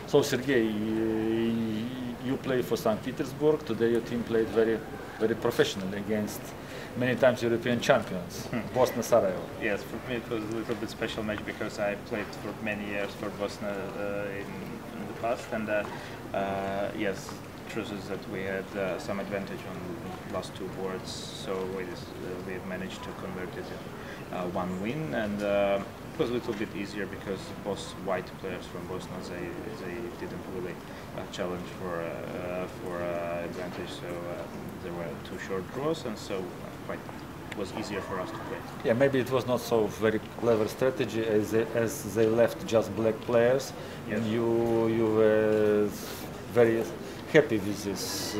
So Sergei, you play for St. Petersburg. Today your team played very professionally against many times European champions, Bosnia Sarajevo. Yes, for me it was a little bit special match because I played for many years for Bosnia in the past, and yes, truth is that we had some advantage on the last two boards, so we managed to convert it in one win, and it was a little bit easier because both white players from Bosnia they didn't really challenge for advantage, so there were two short draws, and so it was easier for us to play. Yeah, maybe it was not so very clever strategy as they left just black players, yes. And you were very happy with this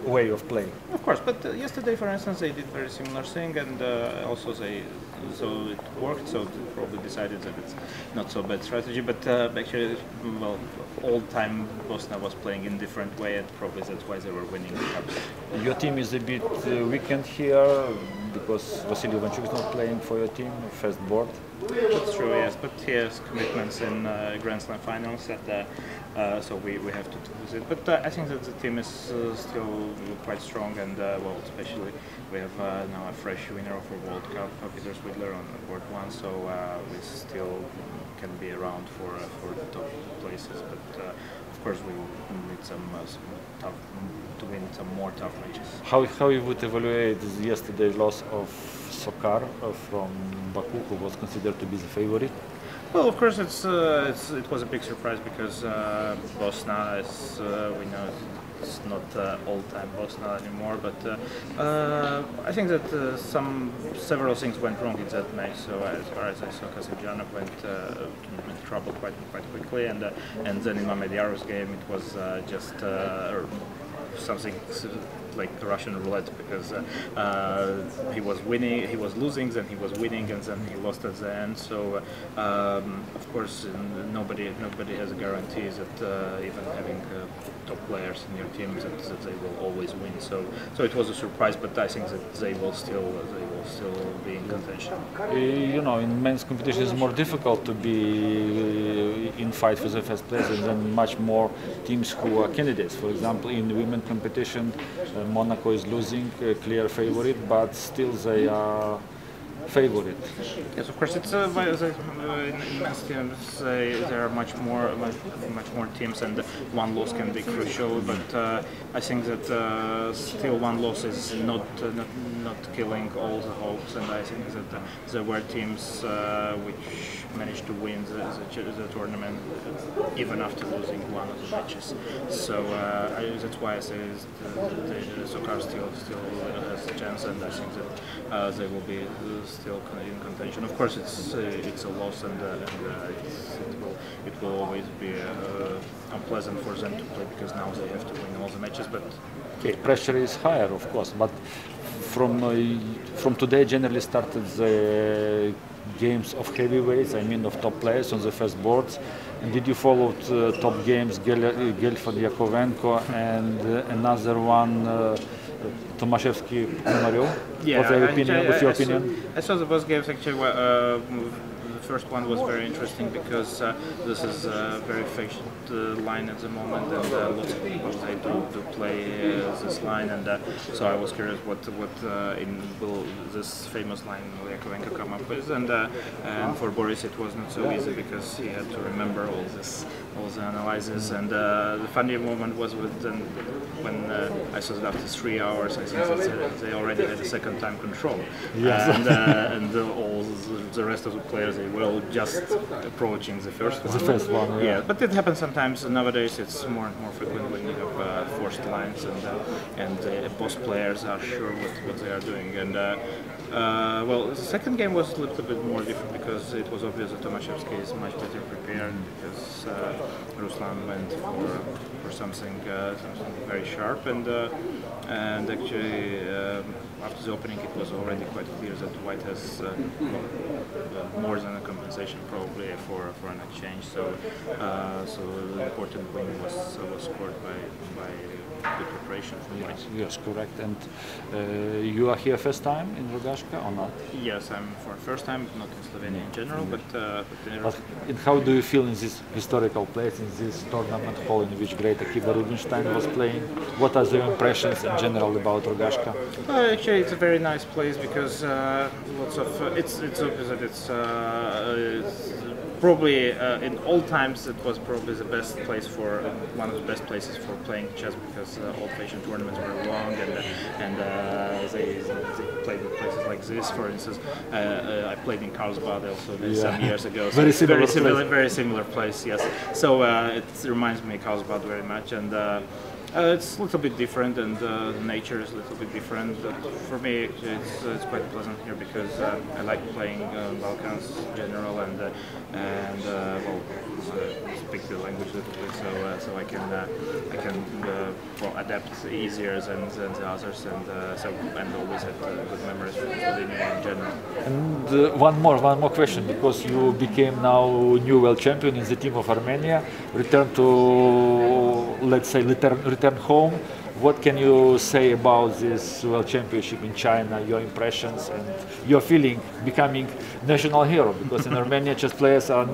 way of playing. Of course, but yesterday, for instance, they did very similar thing, and also so it worked. So they probably decided that it's not so bad strategy. But actually, well, all time Bosnia was playing in different way, and probably that's why they were winning the cups. Your team is a bit weakened here because Vasily Ivanchuk is not playing for your team, first board. That's true, yes, but he has commitments in Grand Slam finals, and so we have to do it. But I think that the team is still quite strong, and well, especially we have now a fresh winner of a World Cup, Peter Swidler, on board one, so we still can be around for the top places. But of course, we will need some tough to win some more tough matches. How you would evaluate yesterday's loss of Sokar from Baku, who was considered to be the favorite? Well, of course, it was a big surprise because Bosnia, as we know, it's not all-time Bosnia anymore. But I think that several things went wrong in that match. So as far as I saw, Kazimjanov went in trouble quite quickly, and then in Mamedyarov's game, it was just something like Russian roulette, because he was winning, he was losing, then he was winning, and then he lost at the end. So of course, nobody has a guarantee that even having top players in your team that they will always win. So it was a surprise, but I think that they will still be in contention. You know, in men's competition it's more difficult to be in fight for the first place, and then much more teams who are candidates. For example, in women's competition, Monaco is losing, a clear favorite, but still they are favorite. Yes, of course. It's in men's teams there are much more teams, and one loss can be crucial. But I think that still one loss is not killing all the hopes, and I think that there were teams which managed to win the tournament even after losing one of the matches. So that's why I say the Sokar still has a chance, and I think that they will be still in contention. Of course, it's a loss, and it will always be unpleasant for them to play because now they have to win all the matches. But okay, pressure is higher, of course, but from today generally started the games of heavyweights, I mean of top players on the first boards. And did you follow top games, Gelfand Yakovenko and another one, Tomaszewski-Ponomarev? Yeah, what's your opinion? I saw the both games actually. The first one was very interesting because this is a very fixed line at the moment, and lots of people they do play this line, and so I was curious what will this famous line will Yakovenko come up with, and for Boris it was not so easy because he had to remember all the analysis, and the funny moment was when I saw that after 3 hours I think that they already had a second time control, yes. and all the rest of the players they were all just approaching the first one. The first one, yeah. But it happens sometimes. Nowadays, it's more and more frequent when you have forced lines, and both players are sure what they are doing. And well, the second game was a little bit more different because it was obvious that Tomaszewski is much better prepared because Ruslan went for something very sharp, and actually after the opening, it was already quite clear that White has more than a compensation probably for an exchange. So the important win was scored by good preparation from White. Yes, correct. And you are here first time in Rogashka or not? Yes, I'm for first time, not in Slovenia in general, but and how do you feel in this historical place, in this tournament hall in which great Akiba Rubinstein was playing? What are your impressions in general about Rogashka? Actually, it's a very nice place because lots of it's obvious that it's probably in all times it was probably the best place for one of the best places for playing chess because old-fashioned tournaments were long and they played with places like this. For instance, I played in Carlsbad also some years ago. So very similar place. Yes. So it reminds me of Carlsbad very much and. It's a little bit different and the nature is a little bit different, but for me it's quite pleasant here because I like playing Balkans in general and well, I speak the language a little bit, so I can well, adapt easier than the others and always had good memories from Slovenia in general. And one more question, because you became now new world champion in the team of Armenia, return to, let's say, return home. What can you say about this World Championship in China, your impressions and your feeling becoming national hero? Because in Armenia, chess players are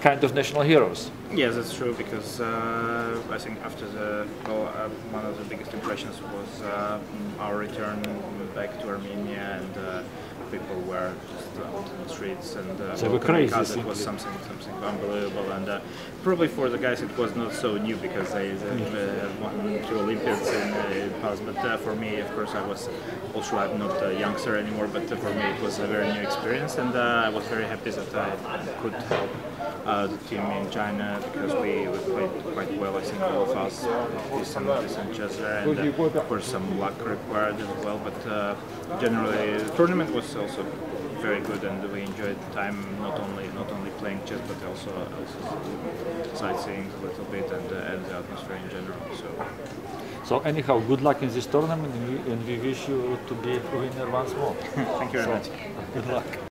kind of national heroes. Yes, that's true, because I think after one of the biggest impressions was our return back to Armenia and people were just out in the streets and they were crazy. It was something unbelievable, and probably for the guys it was not so new because they won 2 Olympiads in the past. But for me, of course, I'm not a youngster anymore. But for me, it was a very new experience, and I was very happy that I could help the team in China because we played quite well. I think all of us decent chess there, and of course some luck required as well. But generally, the tournament was also very good, and we enjoyed the time not only playing chess but also sightseeing a little bit and the atmosphere in general. So anyhow, good luck in this tournament, and we wish you to be a winner once more. Thank you very much. Good luck.